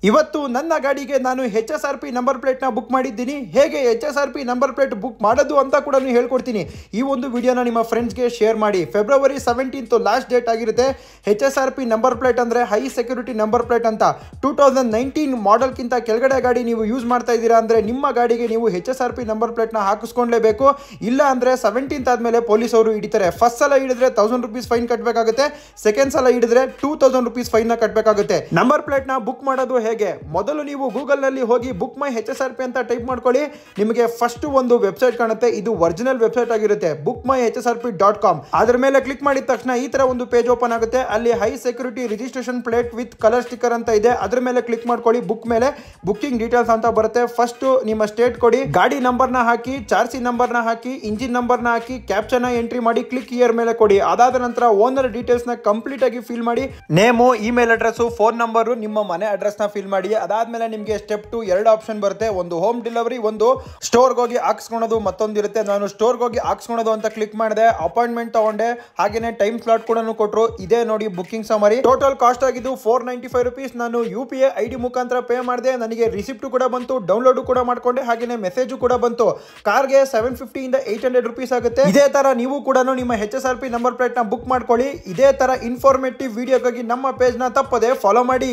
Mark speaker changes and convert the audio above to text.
Speaker 1: ಇವತ್ತು ನನ್ನ ಗಾಡಿಗೆ ನಾನು HSRP ನಂಬರ್ ಪ್ಲೇಟ್ನ ಬುಕ್ ಮಾಡಿದ್ದೀನಿ. ಹೇಗೆ HSRP ನಂಬರ್ ಪ್ಲೇಟ್ ಬುಕ್ ಮಾಡೋದು ಅಂತ ಕೂಡ ಹೇಳ್ಕೊಡ್ತೀನಿ. ಈ ಒಂದು ವಿಡಿಯೋನ ನಿಮ್ಮ ಫ್ರೆಂಡ್ಸ್ಗೆ ಶೇರ್ ಮಾಡಿ. ಫೆಬ್ರವರಿ 17 ಲಾಸ್ಟ್ ಡೇಟ್ ಆಗಿರುತ್ತೆ. HSRP ನಂಬರ್ ಪ್ಲೇಟ್ ಅಂದರೆ ಹೈ ಸೆಕ್ಯೂರಿಟಿ ನಂಬರ್ ಪ್ಲೇಟ್ ಅಂತ. 2019 ಮಾಡೆಲ್ಗಿಂತ ಕೆಳಗಡೆ ಗಾಡಿ ನೀವು ಯೂಸ್ ಮಾಡ್ತಾ ಇದ್ದೀರಾ ಅಂದರೆ ನಿಮ್ಮ ಗಾಡಿಗೆ ನೀವು HSRP ನಂಬರ್ ಪ್ಲೇಟ್ನ ಹಾಕಿಸ್ಕೊಳ್ಳೇಬೇಕು. ಇಲ್ಲ ಅಂದರೆ 17th ಆದಮೇಲೆ ಪೊಲೀಸ್ ಅವರು ಹಿಡಿತಾರೆ. ಫಸ್ಟ್ ಸಲ ಹಿಡಿದ್ರೆ 1000 ರೂಪೀಸ್ ಫೈನ್ ಕಟ್ಟಬೇಕಾಗುತ್ತೆ. ಸೆಕೆಂಡ್ ಸಲ ಹಿಡಿದ್ರೆ 2000 ರೂಪೀಸ್ ಫೈನ್ ಕಟ್ಟಬೇಕಾಗುತ್ತೆ. ನಂಬರ್ ಪ್ಲೇಟ್ನ ಬುಕ್ ಮಾಡೋದು ಹೇಗೆ? ಮೊದಲು ನೀವು ಗೂಗಲ್ ನಲ್ಲಿ ಹೋಗಿ ಬುಕ್ ಮೈ HSRP ಅಂತ ಟೈಪ್ ಮಾಡ್ಕೊಳ್ಳಿ. ನಿಮಗೆ ಫಸ್ಟ್ ಒಂದು ವೆಬ್ಸೈಟ್ ಕಾಣುತ್ತೆ. ಇದು ಒರಿಜಿನಲ್ ವೆಬ್ಸೈಟ್ ಆಗಿರುತ್ತೆ, bookmyhsrp.com. ಅದರ ಮೇಲೆ ಕ್ಲಿಕ್ ಮಾಡಿದ ತಕ್ಷಣ ಈ ತರ ಒಂದು ಪೇಜ್ ಓಪನ್ ಆಗುತ್ತೆ. ಅಲ್ಲಿ high security registration plate with colour sticker ಅಂತ ಇದೆ. ಅದರ ಮೇಲೆ ಕ್ಲಿಕ್ ಮಾಡ್ಕೊಳ್ಳಿ. ಬುಕ್ ಮೇಲೆ ಬುಕಿಂಗ್ ಡೀಟೇಲ್ಸ್ ಅಂತ ಬರುತ್ತೆ. ಫಸ್ಟ್ ನಿಮ್ಮ ಸ್ಟೇಟ್ ಕೊಡಿ, ಗಾಡಿ ನಂಬರ್ನ ಹಾಕಿ, ಚಾರ್ಸಿ ನಂಬರ್ನ ಹಾಕಿ, ಇಂಜಿನ್ ನಂಬರ್ನ ಹಾಕಿ, ಕ್ಯಾಪ್ಚರ್ನ ಎಂಟ್ರಿ ಮಾಡಿ, ಕ್ಲಿಕ್ ಹಿಯರ್ ಮೇಲೆ ಕೊಡಿ. ಅದಾದ ನಂತರ ಓನರ್ ಡೀಟೇಲ್ಸ್ ನ ಕಂಪ್ಲೀಟ್ ಆಗಿ ಫಿಲ್ ಮಾಡಿ. Name, email address, phone number, ನಿಮ್ಮ ಮನೆ ಅಡ್ರೆಸ್ ನ ಫಿಲ್ ಮಾಡಿ. ಅದಾದ್ಮೇಲೆ ನಿಮಗೆ ಸ್ಟೆಪ್ 2 ಎರಡು ಆಪ್ಷನ್ ಬರುತ್ತೆ. ಒಂದು ಹೋಮ್ ಡೆಲಿವರಿ, ಒಂದು ಸ್ಟೋರ್ಗೆ ಹೋಗಿ ಹಾಕ್ಸ್ಕೊಳೋದು, ಮತ್ತೊಂದಿರುತ್ತೆ. ನಾನು ಸ್ಟೋರ್ಗೆ ಹೋಗಿ ಹಾಕ್ಸ್ಕೊಳೋದು ಅಂತ ಕ್ಲಿಕ್ ಮಾಡಿದೆ. ಅಪಾಯಿಂಟ್ಮೆಂಟ್ ತಗೊಂಡೆ, ಹಾಗೇನೆ ಟೈಮ್ ಸ್ಲಾಟ್ ಕೂಡ ಕೊಟ್ಟರು. ಇದೇ ನೋಡಿ ಬುಕಿಂಗ್ ಸಮರಿ. ಟೋಟಲ್ ಕಾಸ್ಟ್ ಆಗಿದ್ದು 495 ರೂಪೀಸ್. ನಾನು UPI ID ಮುಖಾಂತರ ಪೇ ಮಾಡಿದೆ. ನನಗೆ ರಿಸಿಪ್ಟ್ ಕೂಡ ಬಂತು, ಡೌನ್ಲೋಡ್ ಕೂಡ ಮಾಡ್ಕೊಂಡೆ, ಹಾಗೇನೆ ಮೆಸೇಜ್ ಕೂಡ ಬಂತು. ಕಾರ್ಗೆ 750 ಇಂದ 800 ರೂಪೀಸ್ ಆಗುತ್ತೆ. ಇದೇ ತರ ನೀವು ಕೂಡ ನಿಮ್ಮ HSRP ನಂಬರ್ ಪ್ಲೇಟ್ ನ ಬುಕ್ ಮಾಡ್ಕೊಳ್ಳಿ. ಇದೇ ತರ ಇನ್ಫಾರ್ಮೇಟಿವ್ ವಿಡಿಯೋಗಾಗಿ ನಮ್ಮ ಪೇಜ್ ನ ತಪ್ಪದೆ ಫಾಲೋ ಮಾಡಿ.